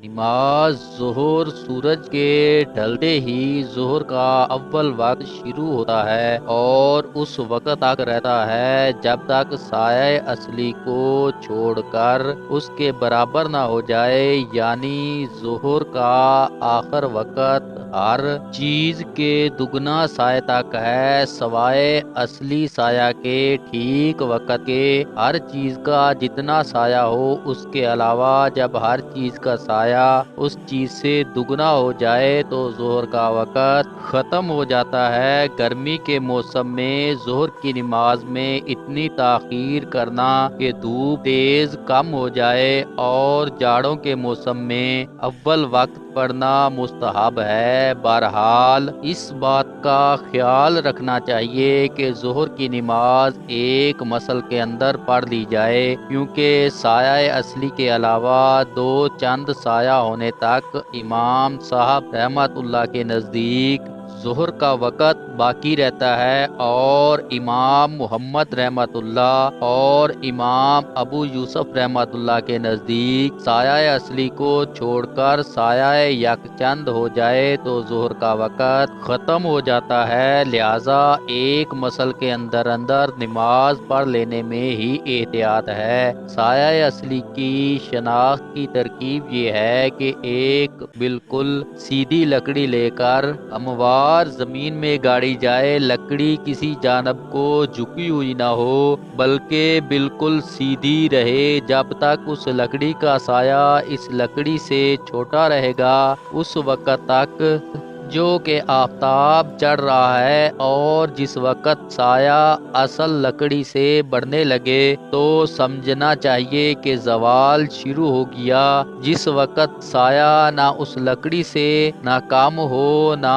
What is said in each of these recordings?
نماز ظہر سورج کے ڈھلتے ہی ظہر کا اول وقت شروع ہوتا ہے اور اس وقت تک رہتا ہے جب تک سایہ اصلی کو چھوڑ کر اس کے برابر نہ ہو جائے، یعنی ظہر کا آخر وقت ہر چیز کے دگنا سایہ تک ہے سوائے اصلی سایہ کے ٹھیک وقت کے۔ ہر چیز کا جتنا سایہ ہو اس کے علاوہ جب ہر چیز کا سایہ اس چیز سے دگنا ہو جائے تو ظہر کا وقت ختم ہو جاتا ہے۔ گرمی کے موسم میں ظہر کی نماز میں اتنی تاخیر کرنا کہ دھوپ تیز کم ہو جائے، اور جاڑوں کے موسم میں اول وقت پڑھنا مستحب ہے۔ بہرحال اس بات کا خیال رکھنا چاہیے کہ ظہر کی نماز ایک مسل کے اندر پڑھ لی جائے، کیونکہ سایہ اصلی کے علاوہ دو چند سایہ ہونے تک امام صاحب رحمت اللہ کے نزدیک ظہر کا وقت باقی رہتا ہے، اور امام محمد رحمت اللہ اور امام ابو یوسف رحمت اللہ کے نزدیک سایہ اصلی کو چھوڑ کر سایہ یکچند ہو جائے تو ظہر کا وقت ختم ہو جاتا ہے۔ لہذا ایک مسل کے اندر نماز پڑھ لینے میں ہی احتیاط ہے۔ سایہ اصلی کی شناخت کی ترکیب یہ ہے کہ ایک بالکل سیدھی لکڑی لے کر ہموار زمین میں گاڑی جائے۔ لکڑی کسی جانب کو جھکی ہوئی نہ ہو بلکہ بالکل سیدھی رہے۔ جب تک اس لکڑی کا سایہ اس لکڑی سے چھوٹا رہے گا اس وقت تک جو کہ آفتاب چڑھ رہا ہے، اور جس وقت سایہ اصل لکڑی سے بڑھنے لگے تو سمجھنا چاہیے کہ زوال شروع ہو گیا۔ جس وقت سایہ نہ اس لکڑی سے نہ کم ہو نہ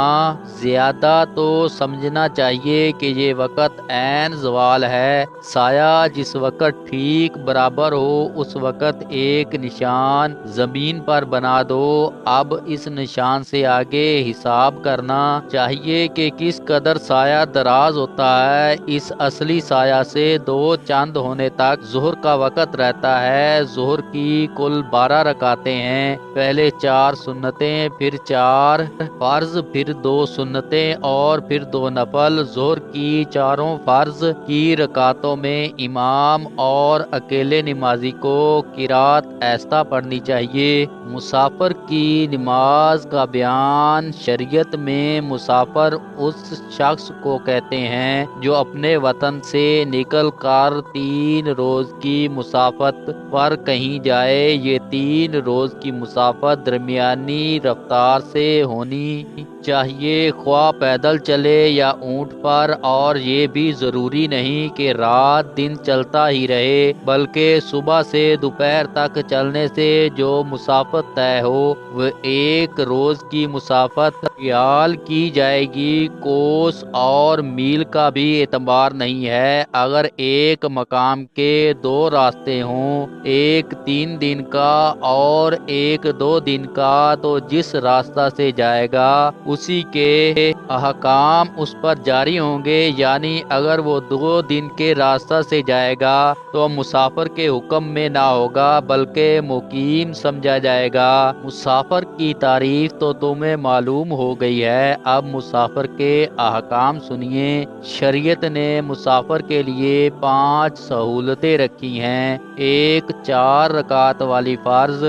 زیادہ تو سمجھنا چاہیے کہ یہ وقت عین زوال ہے۔ سایہ جس وقت ٹھیک برابر ہو اس وقت ایک نشان زمین پر بنا دو۔ اب اس نشان سے آگے حساب کرنا چاہیے کہ کس قدر سایہ دراز ہوتا ہے۔ اس اصلی سایہ سے دو چند ہونے تک ظہر کا وقت رہتا ہے۔ ظہر کی کل 12 رکعتیں ہیں، پہلے 4 سنتیں، پھر 4 فرض، پھر 2 سنتیں اور پھر 2 نفل۔ ظہر کی چاروں فرض کی رکعتوں میں امام اور اکیلے نمازی کو قرات آہستہ پڑھنی چاہیے۔ مسافر کی نماز کا بیان۔ شریعت میں مسافر اس شخص کو کہتے ہیں جو اپنے وطن سے نکل کر 3 روز کی مسافت پر کہیں جائے۔ یہ 3 روز کی مسافت درمیانی رفتار سے ہونی چاہیے، خواہ پیدل چلے یا اونٹ پر، اور یہ بھی ضروری نہیں کہ رات دن چلتا ہی رہے، بلکہ صبح سے دوپہر تک چلنے سے جو مسافت طے ہو وہ 1 روز کی مسافت خیال کی جائے گی۔ کوس اور میل کا بھی اعتبار نہیں ہے۔ اگر ایک مقام کے 2 راستے ہوں، ایک 3 دن کا اور ایک 2 دن کا، تو جس راستہ سے جائے گا اسی کے احکام اس پر جاری ہوں گے، یعنی اگر وہ 2 دن کے راستہ سے جائے گا تو مسافر کے حکم میں نہ ہوگا بلکہ مقیم سمجھا جائے گا۔ مسافر کی تعریف تو تمہیں معلوم ہو گئی ہے، اب مسافر کے احکام سنیے۔ شریعت نے مسافر کے لیے 5 سہولتیں رکھی ہیں۔ 1 4 رکعت والی فرض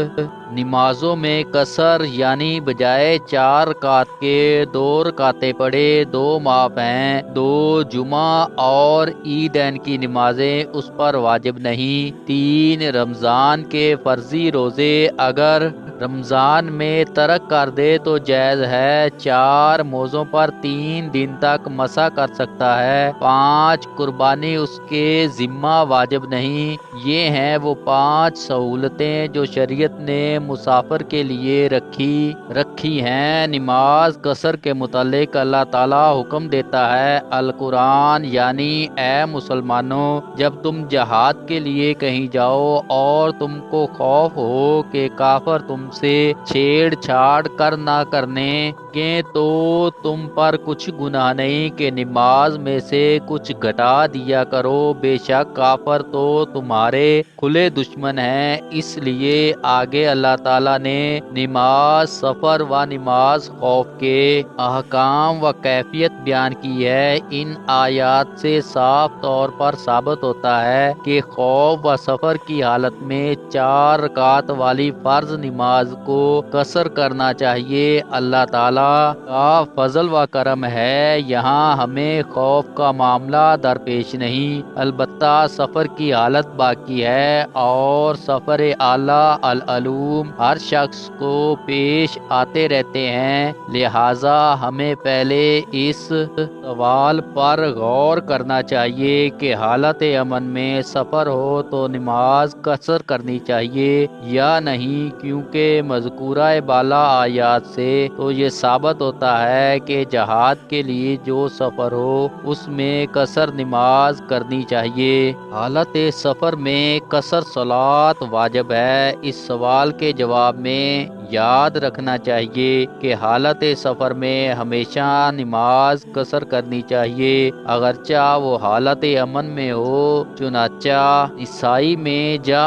نمازوں میں قصر، یعنی بجائے 4 رکعت کے 2 رکعتیں پڑھے، 2 معاف ہیں۔ 2 جمعہ اور عیدین کی نمازیں اس پر واجب نہیں۔ 3 رمضان کے فرضی روزے اگر رمضان میں ترک کر دے تو جائز ہے۔ 4 موزوں پر 3 دن تک مسح کر سکتا ہے۔ 5 قربانی اس کے ذمہ واجب نہیں۔ یہ ہیں وہ 5 سہولتیں جو شریعت نے مسافر کے لیے رکھی ہیں۔ نماز قصر کے متعلق اللہ تعالیٰ حکم دیتا ہے القرآن، یعنی اے مسلمانوں، جب تم جہاد کے لیے کہیں جاؤ اور تم کو خوف ہو کہ کافر تم سے چھیڑ چھاڑ کر نہ کرنے سکیں تو تم پر کچھ گناہ نہیں کہ نماز میں سے کچھ گھٹا دیا کرو، بے شک کافر تو تمہارے کھلے دشمن ہیں۔ اس لیے آگے اللہ تعالیٰ نے نماز سفر و نماز خوف کے احکام و کیفیت بیان کی ہے۔ ان آیات سے صاف طور پر ثابت ہوتا ہے کہ خوف و سفر کی حالت میں 4 رکعت والی فرض نماز کو قصر کرنا چاہیے۔ اللہ تعالیٰ کا فضل و کرم ہے، یہاں ہمیں خوف کا معاملہ درپیش نہیں، البتہ سفر کی حالت باقی ہے، اور سفر اعلیٰ العلوم ہر شخص کو پیش آتے رہتے ہیں۔ لہٰذا ہمیں پہلے اس سوال پر غور کرنا چاہیے کہ حالت امن میں سفر ہو تو نماز قصر کرنی چاہیے یا نہیں، کیونکہ مذکورہ بالا آیات سے تو یہ ثابت ہوتا ہے کہ جہاد کے لیے جو سفر ہو اس میں قصر نماز کرنی چاہیے۔ حالت سفر میں قصر صلاۃ واجب ہے۔ اس سوال کے جواب میں یاد رکھنا چاہیے کہ حالت سفر میں ہمیشہ نماز قصر کرنی چاہیے، اگرچہ وہ حالت امن میں ہو۔ چنانچہ نسائی میں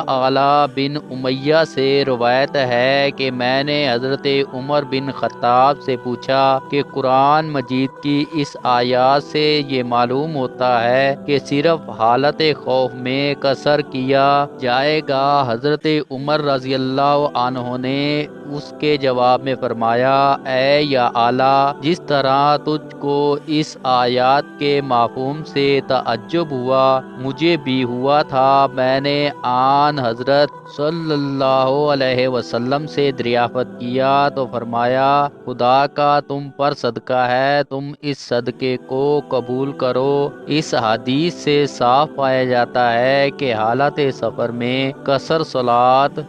اعلیٰ بن امیہ سے روایت ہے کہ میں نے حضرت عمر بن خطاب سے پوچھا کہ قرآن مجید کی اس آیات سے یہ معلوم ہوتا ہے کہ صرف حالت خوف میں قصر کیا جائے گا؟ حضرت عمر رضی اللہ عنہ نے اس کے جواب میں فرمایا، اے یا اعلیٰ، جس طرح تجھ کو اس آیات کے مفہوم سے تعجب ہوا مجھے بھی ہوا تھا۔ میں نے آن حضرت صلی اللہ علیہ وسلم سے دریافت کیا تو فرمایا، خدا کا تم پر صدقہ ہے، تم اس صدقے کو قبول کرو۔ اس حدیث سے صاف پایا جاتا ہے کہ حالت سفر میں قصر صلاۃ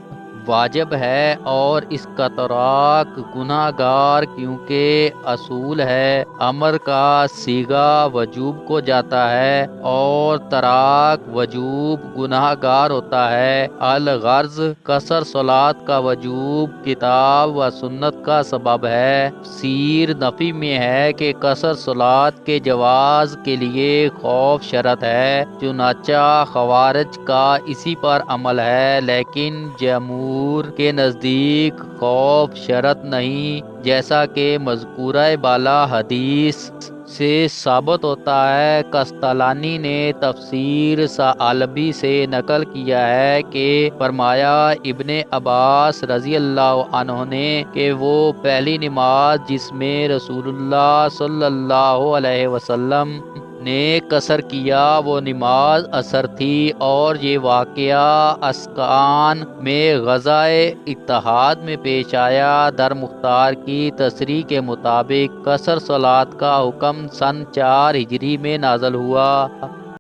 واجب ہے، اور اس کا تراک گناہ گار، کیونکہ اصول ہے امر کا صیغہ وجوب کو جاتا ہے اور تراک وجوب گناہ گار ہوتا ہے۔ الغرض قصر صلاۃ کا وجوب کتاب و سنت کا سبب ہے۔ تفسیر نفی میں ہے کہ قصر صلاۃ کے جواز کے لیے خوف شرط ہے، چنانچہ خوارج کا اسی پر عمل ہے، لیکن جمہور کے نزدیک خوف شرط نہیں، جیسا کہ مذکورہ بالا حدیث سے ثابت ہوتا ہے۔ قسطلانی نے تفسیر ثعلبی سے نقل کیا ہے کہ فرمایا ابن عباس رضی اللہ عنہ نے کہ وہ پہلی نماز جس میں رسول اللہ صلی اللہ علیہ وسلم نے قصر کیا وہ نماز عصر تھی، اور یہ واقعہ اسقان میں غزوہ اتحاد میں پیش آیا۔ در مختار کی تصریح کے مطابق قصر صلاۃ کا حکم سن 4 ہجری میں نازل ہوا۔